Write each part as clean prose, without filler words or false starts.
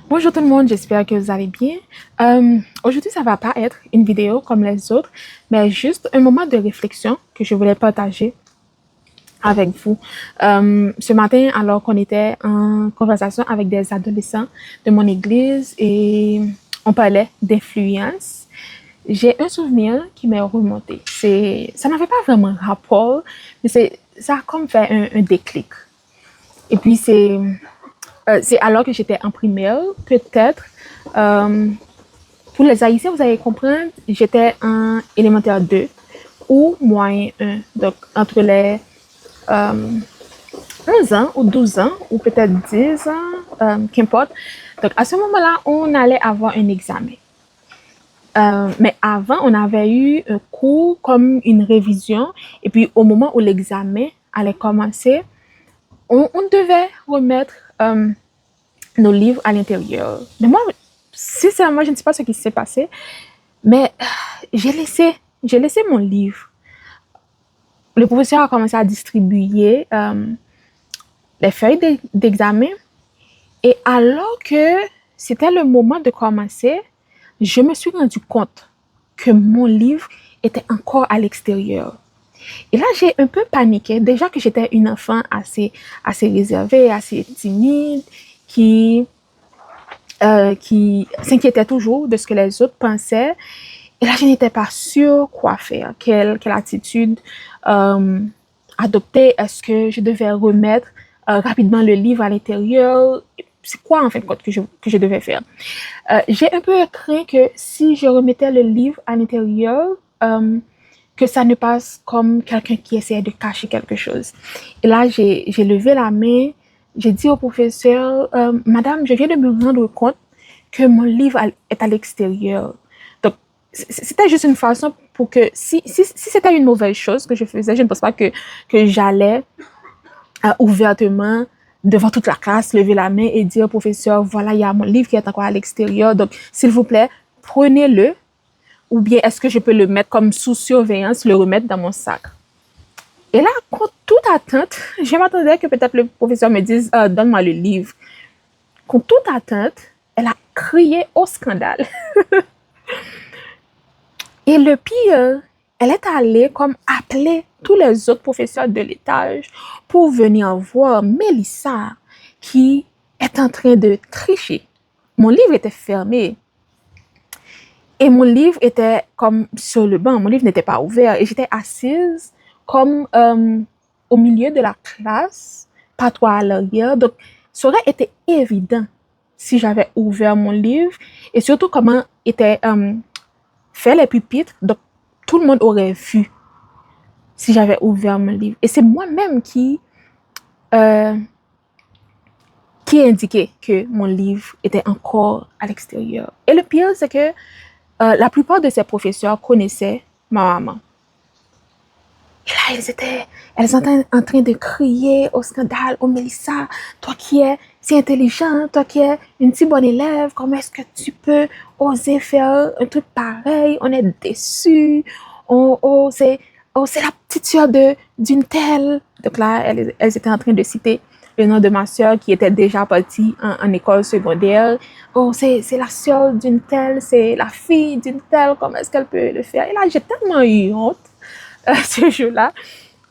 Bonjour tout le monde, j'espère que vous allez bien. Aujourd'hui, ça va pas être une vidéo comme les autres, mais juste un moment de réflexion que je voulais partager avec vous. Ce matin, alors qu'on était en conversation avec des adolescents de mon église et on parlait d'influence, j'ai un souvenir qui m'est remonté. Ça n'avait pas vraiment rapport, mais ça a comme fait un déclic. Et puis c'est alors que j'étais en primaire, peut-être. Euh, pour les Haïtiens, vous allez comprendre, j'étais en élémentaire 2 ou moyen 1. Donc, entre les 11 ans ou 12 ans, ou peut-être 10 ans, qu'importe. Donc, à ce moment-là, on allait avoir un examen. Mais avant, on avait eu un cours comme une révision. Et puis, au moment où l'examen allait commencer, on devait remettre nos livres à l'intérieur. Mais moi, sincèrement, je ne sais pas ce qui s'est passé, mais j'ai laissé mon livre. Le professeur a commencé à distribuer les feuilles d'examen. Et alors que c'était le moment de commencer, je me suis rendu compte que mon livre était encore à l'extérieur. Et là, j'ai un peu paniqué. Déjà que j'étais une enfant assez réservée, assez timide, qui s'inquiétait toujours de ce que les autres pensaient. Et là, je n'étais pas sûre quoi faire, quelle attitude adopter. Est-ce que je devais remettre rapidement le livre à l'intérieur? C'est quoi en fin de compte que je devais faire? J'ai un peu craint que si je remettais le livre à l'intérieur, que ça ne passe comme quelqu'un qui essayait de cacher quelque chose. Et là, j'ai levé la main, j'ai dit au professeur, Madame, je viens de me rendre compte que mon livre est à l'extérieur. Donc, c'était juste une façon pour que, si c'était une mauvaise chose que je faisais, je ne pense pas que j'allais ouvertement devant toute la classe lever la main et dire au professeur, voilà, il y a mon livre qui est encore à l'extérieur, donc s'il vous plaît, prenez-le, ou bien est-ce que je peux le mettre comme sous surveillance, le remettre dans mon sac. Et là, contre toute attente, je m'attendais que peut-être le professeur me dise, donne-moi le livre. Contre toute attente, elle a crié au scandale. Et le pire, elle est allée comme appeler tous les autres professeurs de l'étage pour venir voir Mélissa qui est en train de tricher. Mon livre était fermé et mon livre était comme sur le banc. Mon livre n'était pas ouvert et j'étais assise comme au milieu de la classe, pas trop à l'arrière. Donc, ça aurait été évident si j'avais ouvert mon livre et surtout comment était fait les pupitres. Donc, tout le monde aurait vu si j'avais ouvert mon livre. Et c'est moi-même qui indiquait que mon livre était encore à l'extérieur. Et le pire, c'est que la plupart de ces professeurs connaissaient ma maman. Et là, elles étaient en train de crier au scandale, oh Mélissa, toi qui es si intelligente, toi qui es une si bonne élève, comment est-ce que tu peux oser faire un truc pareil? On est déçus. C'est la petite sœur d'une telle. Donc là, elles étaient en train de citer le nom de ma sœur qui était déjà partie en école secondaire. Oh, c'est la sœur d'une telle, c'est la fille d'une telle, comment est-ce qu'elle peut le faire? Et là, j'ai tellement eu honte ce jour-là.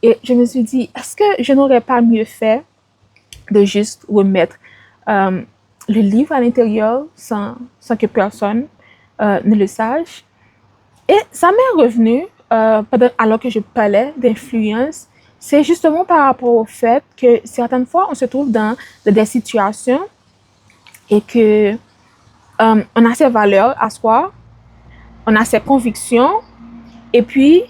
Et je me suis dit, est-ce que je n'aurais pas mieux fait de juste remettre le livre à l'intérieur sans que personne ne le sache? Et ça m'est revenu, alors que je parlais d'influence, c'est justement par rapport au fait que certaines fois, on se trouve dans des situations et que on a ses valeurs à soi, on a ses convictions, et puis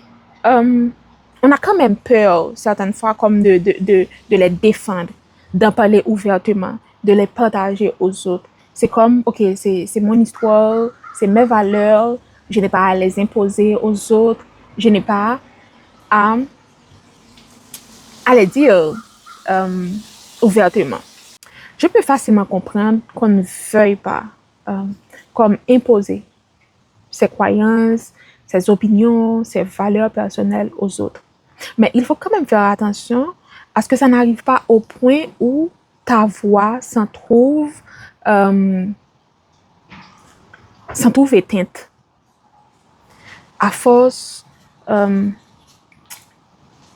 on a quand même peur, certaines fois, comme de les défendre, d'en parler ouvertement, de les partager aux autres. C'est comme, OK, c'est mon histoire, c'est mes valeurs, je n'ai pas à les imposer aux autres, je n'ai pas à les dire ouvertement. Je peux facilement comprendre qu'on ne veuille pas comme imposer ses croyances, ses opinions, ses valeurs personnelles aux autres. Mais il faut quand même faire attention à ce que ça n'arrive pas au point où ta voix s'en trouve s'en trouve éteinte. À force de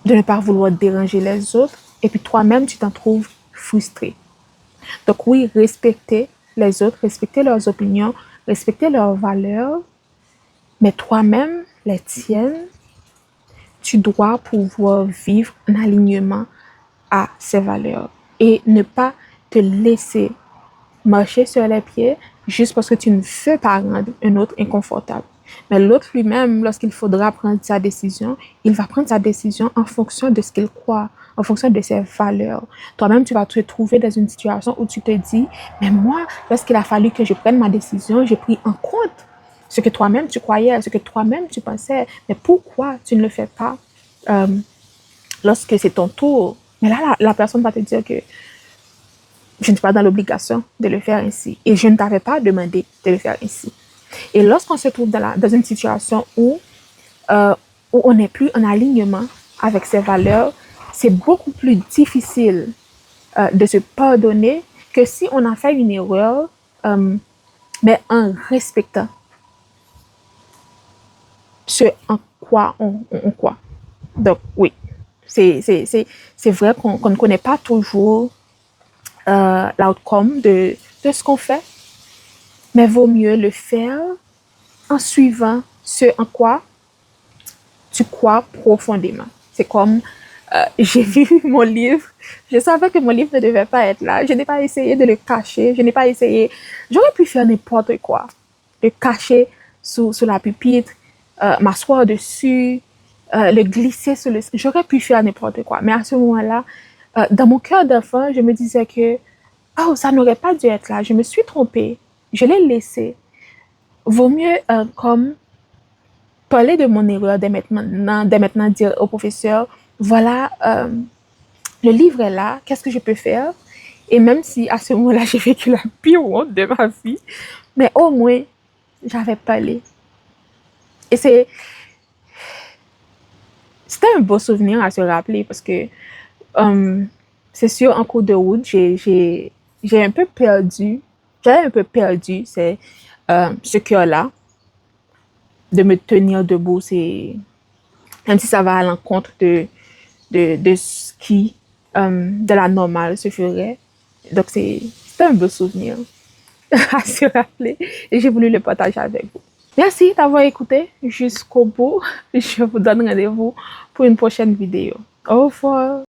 ne pas vouloir déranger les autres, et puis toi-même, tu t'en trouves frustré. Donc oui, respecter les autres, respecter leurs opinions, respecter leurs valeurs, mais toi-même, les tiennes, tu dois pouvoir vivre en alignement à ces valeurs et ne pas te laisser marcher sur les pieds juste parce que tu ne veux pas rendre un autre inconfortable. Mais l'autre lui-même, lorsqu'il faudra prendre sa décision, il va prendre sa décision en fonction de ce qu'il croit, en fonction de ses valeurs. Toi-même, tu vas te trouver dans une situation où tu te dis, mais moi, lorsqu'il a fallu que je prenne ma décision, j'ai pris en compte ce que toi-même tu croyais, ce que toi-même tu pensais. Mais pourquoi tu ne le fais pas lorsque c'est ton tour? Mais là, la personne va te dire que je ne suis pas dans l'obligation de le faire ainsi. Et je ne t'avais pas demandé de le faire ainsi. Et lorsqu'on se trouve dans une situation où on n'est plus en alignement avec ses valeurs, c'est beaucoup plus difficile de se pardonner que si on a fait une erreur, mais en respectant ce en quoi on croit. Donc, oui, c'est vrai qu'on ne connaît pas toujours l'outcome de ce qu'on fait, mais vaut mieux le faire en suivant ce en quoi tu crois profondément. C'est comme j'ai vu mon livre, je savais que mon livre ne devait pas être là. Je n'ai pas essayé de le cacher, je n'ai pas essayé. J'aurais pu faire n'importe quoi, le cacher sous la pupitre, m'asseoir dessus, le glisser sur le. J'aurais pu faire n'importe quoi. Mais à ce moment-là, dans mon cœur d'enfant, je me disais que oh, ça n'aurait pas dû être là. Je me suis trompée. Je l'ai laissé. Vaut mieux comme parler de mon erreur dès maintenant dire au professeur, voilà, le livre est là, qu'est-ce que je peux faire? Et même si à ce moment-là, j'ai vécu la pire honte de ma vie, mais au moins, j'avais parlé. Et c'était un beau souvenir à se rappeler parce que c'est sûr, en cours de route, j'ai un peu perdu, j'avais un peu perdu ce cœur-là de me tenir debout, c'est même si ça va à l'encontre de ce qui, de la normale se ferait. Donc, c'est un beau souvenir à se rappeler et j'ai voulu le partager avec vous. Merci d'avoir écouté jusqu'au bout. Je vous donne rendez-vous pour une prochaine vidéo. Au revoir.